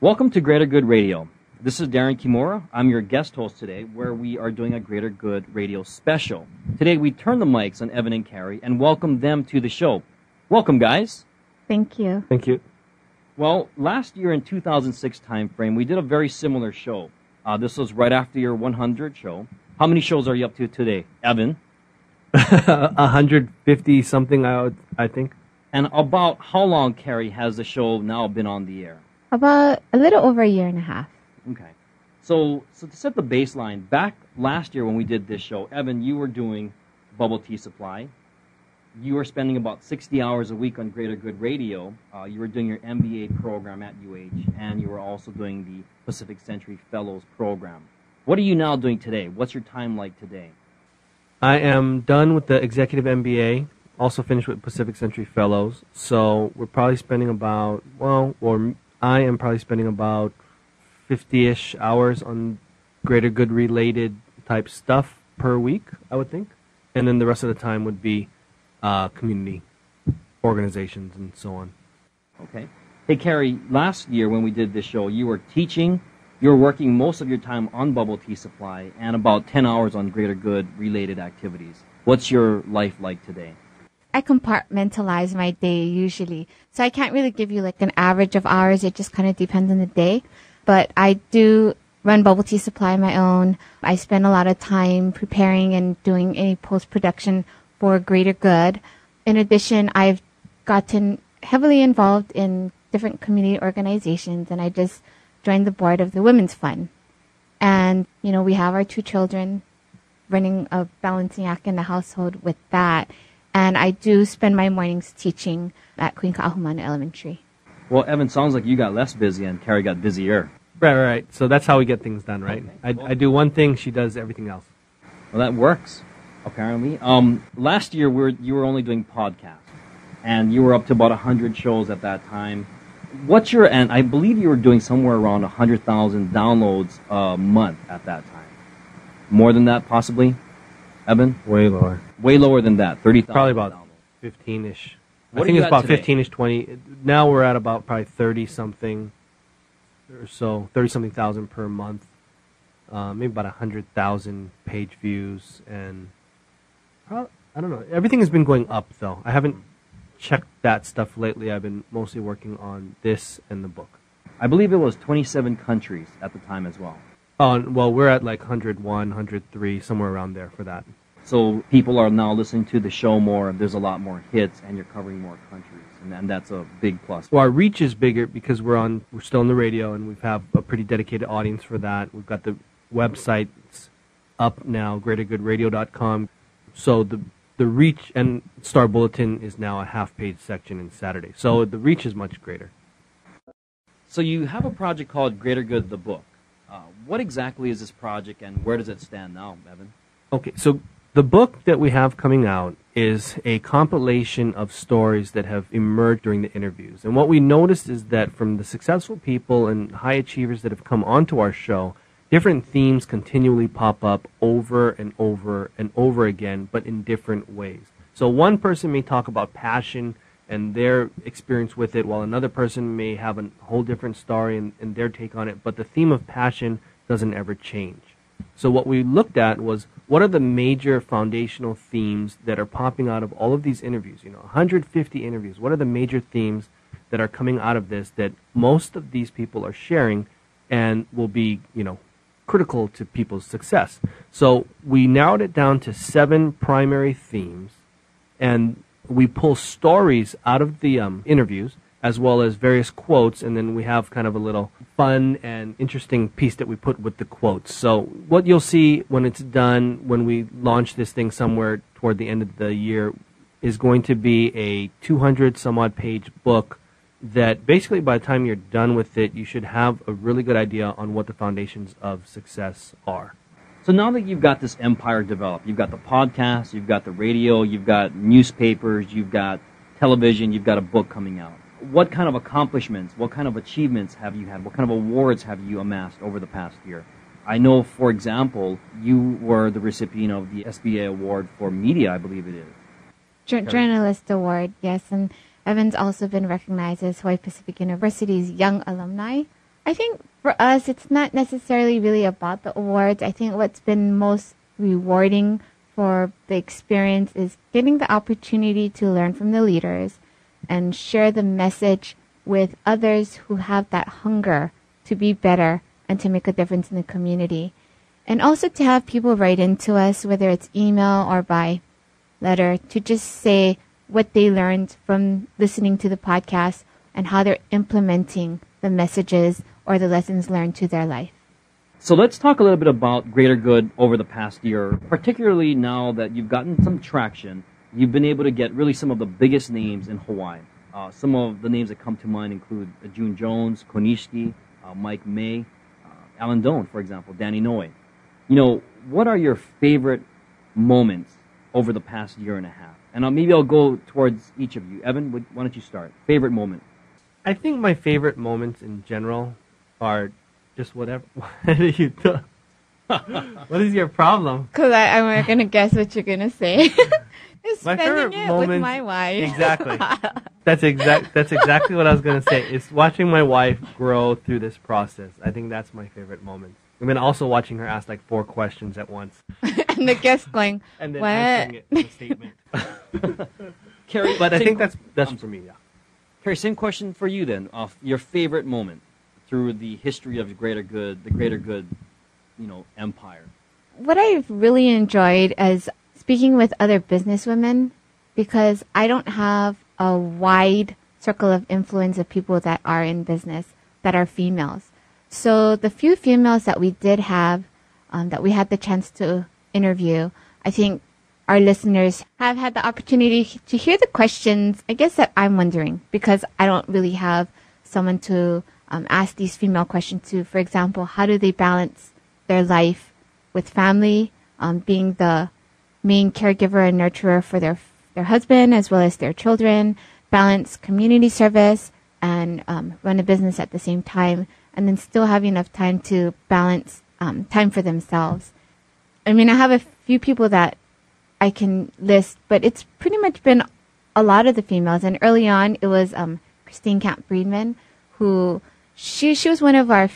Welcome to Greater Good Radio. This is Darren Kimura. I'm your guest host today, where we are doing a Greater Good Radio special. Today we turn the mics on Evan and Kari and welcome them to the show. Welcome, guys. Thank you. Thank you. Well, last year in 2006 timeframe, we did a very similar show. This was right after your 100 show. How many shows are you up to today, Evan? 150 something, I think. And about how long, Kari, has the show now been on the air? About a little over a year and a half. Okay. So to set the baseline, back last year when we did this show, Evan, you were doing bubble tea supply. You were spending about 60 hours a week on Greater Good Radio. You were doing your MBA program at UH, and you were also doing the Pacific Century Fellows program. What are you now doing today? What's your time like today? I am done with the executive MBA, also finished with Pacific Century Fellows. So we're probably spending about, I am probably spending about 50-ish hours on Greater Good related type stuff per week, I would think. And then the rest of the time would be community organizations and so on. Okay. Hey, Kari, last year when we did this show, you were teaching, you were working most of your time on bubble tea supply and about 10 hours on Greater Good related activities. What's your life like today? I compartmentalize my day usually. So I can't really give you like an average of hours. It just kind of depends on the day. But I do run bubble tea supply on my own. I spend a lot of time preparing and doing any post-production for Greater Good. In addition, I've gotten heavily involved in different community organizations, and I just joined the board of the Women's Fund. And, we have our 2 children, running a balancing act in the household with that. And I do spend my mornings teaching at Queen Kaahumanu Elementary. Well, Evan, sounds like you got less busy and Kari got busier. Right. So that's how we get things done, right? Okay. I do one thing, she does everything else. Well, that works, apparently. Last year, you were only doing podcasts, and you were up to about 100 shows at that time. And I believe you were doing somewhere around 100,000 downloads a month at that time. More than that, possibly, Evan? Way lower. Way lower than that, 30,000 Probably about downloads. 15-ish. What I think are you it's about at today? 15-ish, 20. Now we're at about probably 30-something or so, 30-something thousand per month. Maybe about 100,000 page views. And I don't know. Everything has been going up, though. I haven't checked that stuff lately. I've been mostly working on this and the book. I believe it was 27 countries at the time as well. Oh, well, we're at like 101, 103, somewhere around there for that. So people are now listening to the show more. There's a lot more hits, and you're covering more countries, and that's a big plus. Well, our reach is bigger because we're still on the radio, and we have a pretty dedicated audience for that. We've got the websites up now, greatergoodradio.com. So the reach, and Star Bulletin is now a half-page section in Saturday. So the reach is much greater. So you have a project called Greater Good, the book. What exactly is this project, and where does it stand now, Evan? Okay, so the book that we have coming out is a compilation of stories that have emerged during the interviews. And what we noticed is that from the successful people and high achievers that have come onto our show, different themes continually pop up over and over and over again, but in different ways. So one person may talk about passion and their experience with it, while another person may have a whole different story and their take on it, but the theme of passion doesn't ever change. So what we looked at was, what are the major foundational themes that are popping out of all of these interviews? 150 interviews. What are the major themes that are coming out of this that most of these people are sharing and will be, critical to people's success? So we narrowed it down to 7 primary themes, and we pull stories out of the interviews, as well as various quotes, and then we have kind of a little fun and interesting piece that we put with the quotes. So what you'll see when it's done, when we launch this thing somewhere toward the end of the year, is going to be a 200-some-odd page book that basically by the time you're done with it, you should have a really good idea on what the foundations of success are. So now that you've got this empire developed, you've got the podcast, you've got the radio, you've got newspapers, you've got television, you've got a book coming out. What kind of accomplishments, what kind of achievements have you had? What kind of awards have you amassed over the past year? I know, for example, you were the recipient of the SBA Award for Media, I believe it is. Journalist Award, yes. And Evan's also been recognized as Hawaii Pacific University's Young Alumni. I think for us, it's not necessarily really about the awards. I think what's been most rewarding for the experience is getting the opportunity to learn from the leaders and share the message with others who have that hunger to be better and to make a difference in the community. And also to have people write into us, whether it's email or by letter, to just say what they learned from listening to the podcast and how they're implementing the messages or the lessons learned to their life. So let's talk a little bit about Greater Good over the past year, particularly now that you've gotten some traction. You've been able to get really some of the biggest names in Hawaii. Some of the names that come to mind include June Jones, Konishiki, Mike May, Alan Doan, for example, Danny Noe. You know, what are your favorite moments over the past year and a half? And maybe I'll go towards each of you. Evan, why don't you start? Favorite moment? I think my favorite moments in general are just whatever. What are you doing? What is your problem? Because I'm going to guess what you're going to say. It's My spending favorite it moments, with my wife. Exactly. That's exactly what I was going to say. It's watching my wife grow through this process. I think that's my favorite moment. And then also watching her ask like 4 questions at once. And the guest going, and then what? answering it in a statement. Kari, But I think that's for me, yeah. Kari, same question for you then. Your favorite moment through the history of the Greater Good, empire. What I've really enjoyed is speaking with other businesswomen, because I don't have a wide circle of influence of people that are in business that are females. So the few females that we did have, that we had the chance to interview, I think our listeners have had the opportunity to hear the questions, I guess, that I'm wondering, because I don't really have someone to ask these female questions to. For example, how do they balance their life with family, being the main caregiver and nurturer for their husband as well as their children, balance community service, and run a business at the same time, and then still have enough time to balance time for themselves. I mean, I have a few people that I can list, but it's pretty much been a lot of the females. And early on, it was Christine Camp-Friedman, who she was one of our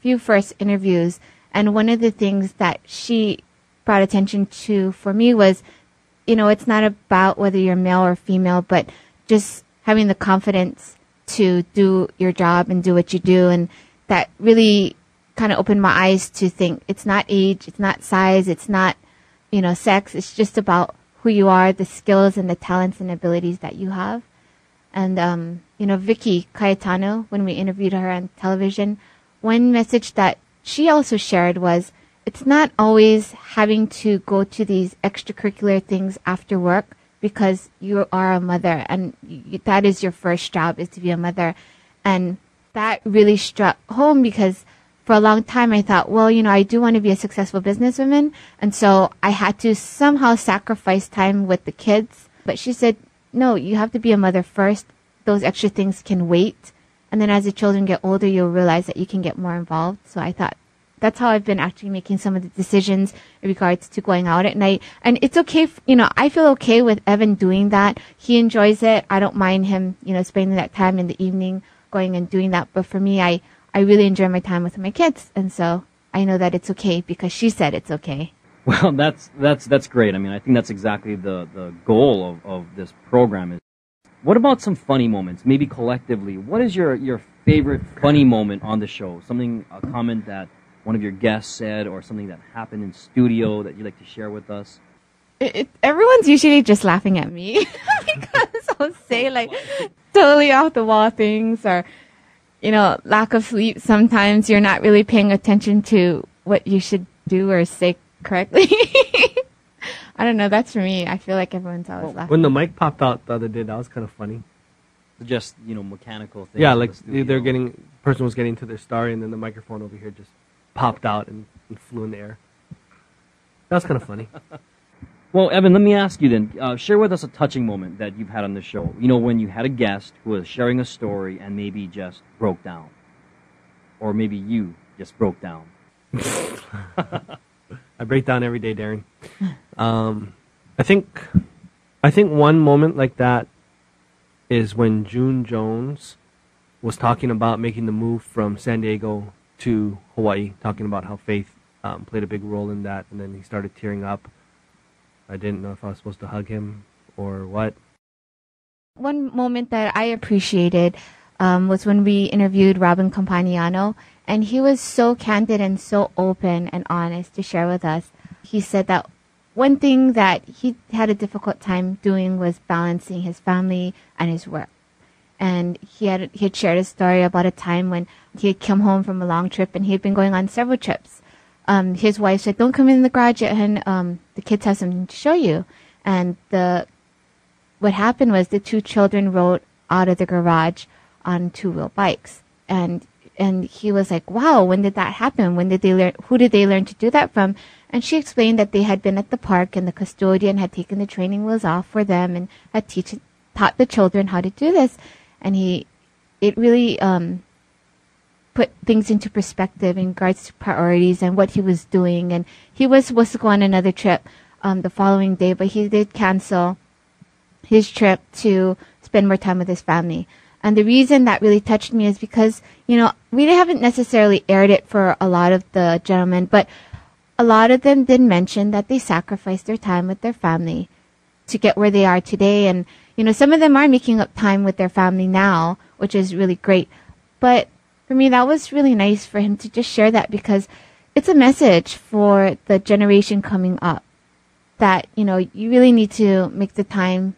few first interviews. And one of the things that she brought attention to for me was, it's not about whether you're male or female, but just having the confidence to do your job and do what you do. And that really kind of opened my eyes to think it's not age, it's not size, it's not, sex. It's just about who you are, the skills and the talents and abilities that you have. And, Vicky Cayetano, when we interviewed her on television, one message that she also shared was, it's not always having to go to these extracurricular things after work because you are a mother and that is your first job, is to be a mother. And that really struck home because for a long time I thought, well, I do want to be a successful businesswoman. And so I had to somehow sacrifice time with the kids. But she said, no, you have to be a mother first. Those extra things can wait. And then as the children get older, you'll realize that you can get more involved. So I thought that's how I've been actually making some of the decisions in regards to going out at night. And it's okay, I feel okay with Evan doing that. He enjoys it. I don't mind him, spending that time in the evening going and doing that. But for me, I really enjoy my time with my kids. And so I know that it's okay because she said it's okay. Well, that's great. I mean, I think that's exactly the goal of this program is. What about some funny moments, maybe collectively? What is your favorite funny moment on the show? A comment that one of your guests said or something that happened in studio that you'd like to share with us? Everyone's usually just laughing at me because I'll say like totally off the wall things or, lack of sleep. Sometimes you're not really paying attention to what you should do or say correctly. I don't know. That's for me. I feel like everyone's always laughing. When the mic popped out the other day, that was kind of funny. Just, mechanical things. Yeah, like person was getting to their story and then the microphone over here just popped out and flew in the air. That was kind of funny. Well, Evan, let me ask you then. Share with us a touching moment that you've had on the show. When you had a guest who was sharing a story and maybe just broke down. Or maybe you just broke down. I break down every day, Darren. I think one moment like that is when June Jones was talking about making the move from San Diego to Hawaii, talking about how faith played a big role in that, and then he started tearing up. I didn't know if I was supposed to hug him or what. One moment that I appreciated was when we interviewed Robin Campagnano, and he was so candid and so open and honest to share with us. He said that one thing that he had a difficult time doing was balancing his family and his work. And he had shared a story about a time when he had come home from a long trip, and he had been going on several trips. His wife said, "Don't come in the garage yet, and the kids have something to show you." And what happened was the two children rode out of the garage on two-wheel bikes, and he was like, "Wow, when did that happen? When did they learn? Who did they learn to do that from?" And she explained that they had been at the park, and the custodian had taken the training wheels off for them and had taught the children how to do this. And it really put things into perspective in regards to priorities and what he was doing. And he was supposed to go on another trip the following day, but he did cancel his trip to spend more time with his family. And the reason that really touched me is because, we haven't necessarily aired it for a lot of the gentlemen, but a lot of them did mention that they sacrificed their time with their family to get where they are today. And, some of them are making up time with their family now, which is really great. But for me, that was really nice for him to just share that, because it's a message for the generation coming up that, you really need to make the time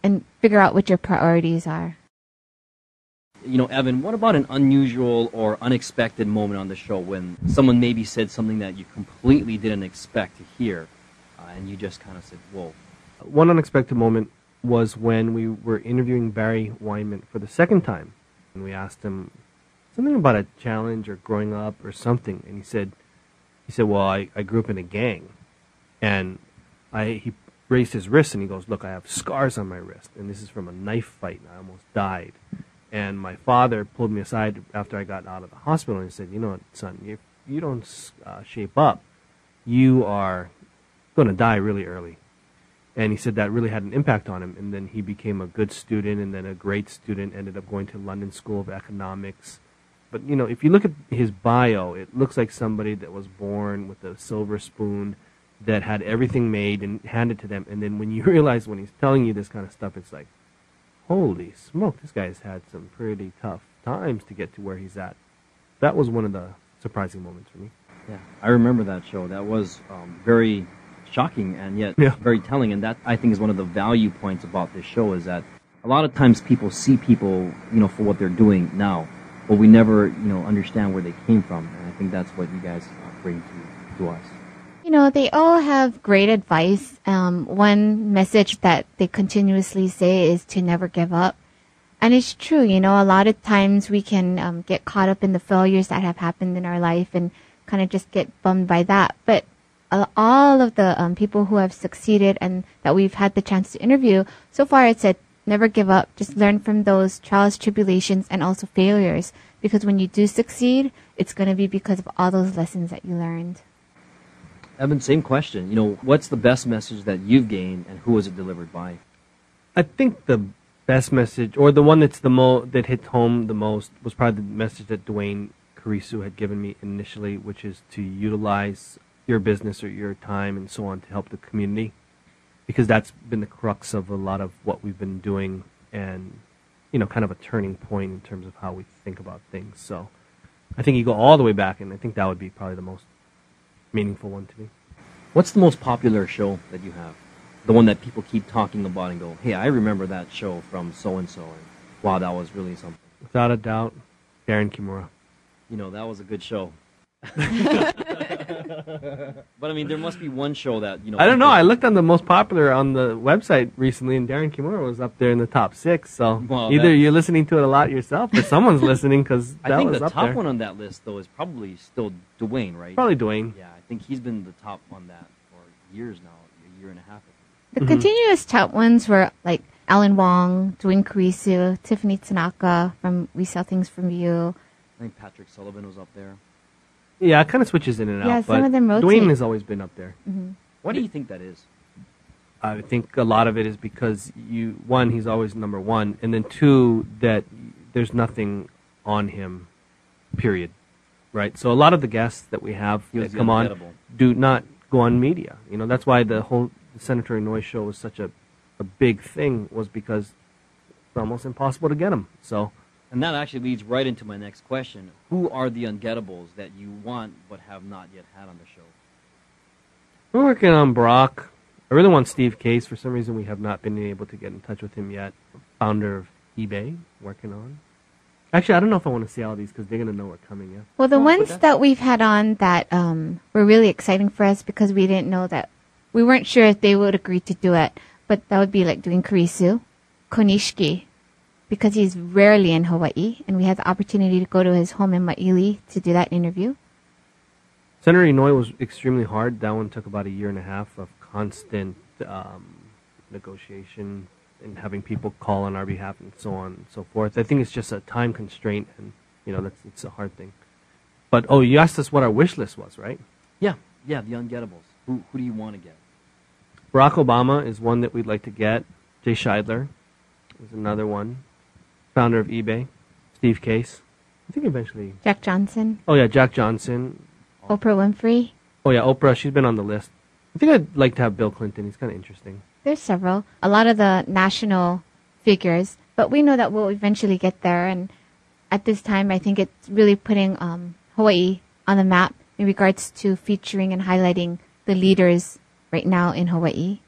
and figure out what your priorities are. Evan, what about an unusual or unexpected moment on the show when someone maybe said something that you completely didn't expect to hear, and you just kind of said, whoa? One unexpected moment was when we were interviewing Barry Weinman for the second time, and we asked him something about a challenge or growing up or something, and he said, well, I grew up in a gang, and he raised his wrist and he goes, "Look, I have scars on my wrist, and this is from a knife fight, and I almost died. And my father pulled me aside after I got out of the hospital and he said, son, if you don't shape up, you are going to die really early." And he said that really had an impact on him. And then he became a good student and then a great student, ended up going to London School of Economics. But, if you look at his bio, it looks like somebody that was born with a silver spoon, that had everything made and handed to them. And then when you realize when he's telling you this kind of stuff, it's like, holy smoke, this guy's had some pretty tough times to get to where he's at. That was one of the surprising moments for me. Yeah, I remember that show. That was very shocking and yet very telling. And that, I think, is one of the value points about this show, is that a lot of times people see people, for what they're doing now, but we never, understand where they came from. And I think that's what you guys bring to us. They all have great advice. One message that they continuously say is to never give up. And it's true, a lot of times we can get caught up in the failures that have happened in our life and kind of just get bummed by that. But all of the people who have succeeded and that we've had the chance to interview, so far it said, never give up. Just learn from those trials, tribulations, and also failures. Because when you do succeed, it's going to be because of all those lessons that you learned. Evan, same question. What's the best message that you've gained, and who was it delivered by? I think the best message, or the one that hit home the most, was probably the message that Dwayne Carisu had given me initially, which is to utilize your business or your time and so on to help the community, because that's been the crux of a lot of what we've been doing, and kind of a turning point in terms of how we think about things. So I think you go all the way back, and I think that would be probably the most meaningful one to me. What's the most popular show that you have? The one that people keep talking about and go, "Hey, I remember that show from so-and-so, and wow, that was really something." Without a doubt, Darren Kimura. That was a good show. But I mean, there must be one show that, I don't know. I looked on the most popular on the website recently, and Darren Kimura was up there in the top 6. So either you're listening to it a lot yourself, or somene's listening, because that was up there. I think the top one on that list, though, is probably still Dwayne, right? Probably Dwayne. Yeah, I think he's been the top on that for years now, a year and a half. The continuous top ones were like Alan Wong, Dwayne Carisu, Tiffany Tanaka from We Sell Things From You. I think Patrick Sullivan was up there. Yeah, it kind of switches in and out. Yeah, some of them rotate. Dwayne has always been up there. Mm-hmm. Why do you think that is? I think a lot of it is because, one, he's always number one, and then two, that there's nothing on him, period. Right? So a lot of the guests that we have that come on do not go on media. You know, that's why the Senator Inouye show was such a big thing, was because it's almost impossible to get them. So, and that actually leads right into my next question. Who are the ungetables that you want but have not yet had on the show? We're working on Brock. I really want Steve Case. For some reason, we have not been able to get in touch with him yet. Founder of eBay, working on. Actually, I don't know if I want to see all these because they're going to know we're coming, yeah? Well, the ones that we've had on that were really exciting for us because we didn't know that, we weren't sure if they would agree to do it, but that would be like doing Kurisu, Konishiki, because he's rarely in Hawaii, and we had the opportunity to go to his home in Maili to do that interview. Senator Inouye was extremely hard. That one took about 1.5 years of constant negotiation and having people call on our behalf and so on and so forth. I think it's just a time constraint, and you know it's a hard thing. But you asked us what our wish list was, right? Yeah, the ungetables. Who do you want to get? Barack Obama is one that we'd like to get. Jay Scheidler is another one. Founder of eBay. Steve Case. I think eventually. Jack Johnson. Oh yeah, Jack Johnson. Oprah Winfrey. Oh yeah, Oprah. She's been on the list. I think I'd like to have Bill Clinton. He's kind of interesting. There's several. A lot of the national figures, but we know that we'll eventually get there. And at this time, I think it's really putting Hawaii on the map in regards to featuring and highlighting the leaders right now in Hawaii.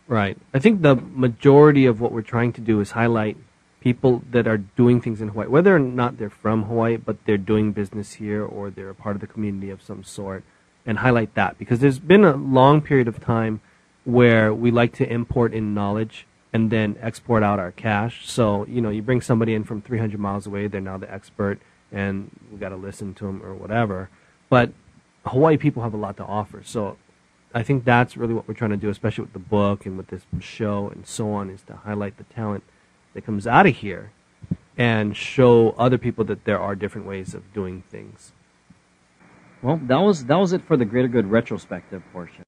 Right. I think the majority of what we're trying to do is highlight people that are doing things in Hawaii, whether or not they're from Hawaii, but they're doing business here or they're a part of the community of some sort, and highlight that. Because there's been a long period of time where we like to import in knowledge and then export out our cash. So, you know, you bring somebody in from 300 miles away, they're now the expert, and we got to listen to them or whatever. But Hawaii people have a lot to offer. So I think that's really what we're trying to do, especially with the book and with this show and so on, is to highlight the talent that comes out of here and show other people that there are different ways of doing things. Well, that was it for the Greater Good retrospective portion.